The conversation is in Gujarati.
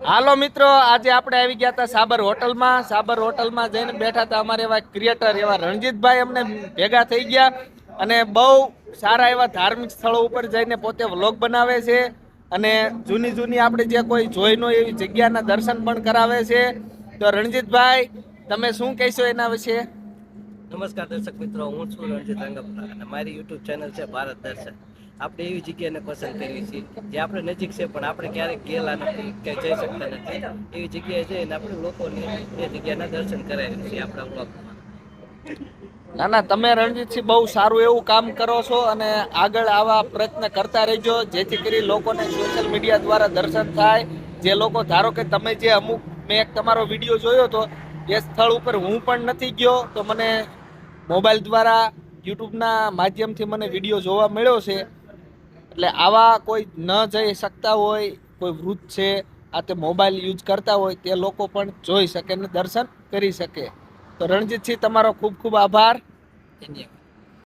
હાલો મિત્રો, આજે આપણે આવી ગયા હતા સાબર હોટલમાં જઈને બેઠા હતા. અમારે એવા ક્રિએટર એવા રણજીતભાઈ અમને ભેગા થઈ ગયા અને બહુ સારા એવા ધાર્મિક સ્થળો ઉપર જઈને પોતે વ્લોગ બનાવે છે અને જૂની આપણે જે કોઈ જોઈ ન એવી જગ્યાના દર્શન પણ કરાવે છે. તો રણજીતભાઈ, તમે શું કહેશો એના વિશે? નમસ્કાર દર્શક મિત્રો, હું છું રણજીત રંગપરા અને મારી યુટ્યુબ ચેનલ છે ભારત દર્શન. આપણે એવી જગ્યાને પસંદ કરીએ છીએ જે આપણે નજીક છે પણ આપણે ક્યારેક ગયેલા નથી કે જઈ શકતા નથી. એવી જગ્યાએ જઈને આપણે લોકોને એ જગ્યાના દર્શન કરાવીએ છીએ આપણા બ્લોગમાં. ના, તમે રણજીતસિંહ બહુ સારું એવું કામ કરો છો અને આગળ આવા પ્રયત્ન કરતા રહેજો, જેથી કરી લોકોને સોશિયલ મીડિયા દ્વારા દર્શન થાય. જે લોકો, ધારો કે તમે જે મેં એક તમારો વિડીયો જોયો હતો, એ સ્થળ ઉપર હું પણ નથી ગયો, તો મને મોબાઈલ દ્વારા યુટ્યુબના માધ્યમથી મને વિડીયો જોવા મળ્યો છે. એટલે આવા કોઈ ન જઈ શકતા હોય, કોઈ વૃદ્ધ છે, આ તે મોબાઈલ યુઝ કરતા હોય, તે લોકો પણ જોઈ શકે અને દર્શન કરી શકે. તો રણજીતસિંહ, તમારો ખૂબ ખૂબ આભાર. ધન્યવાદ.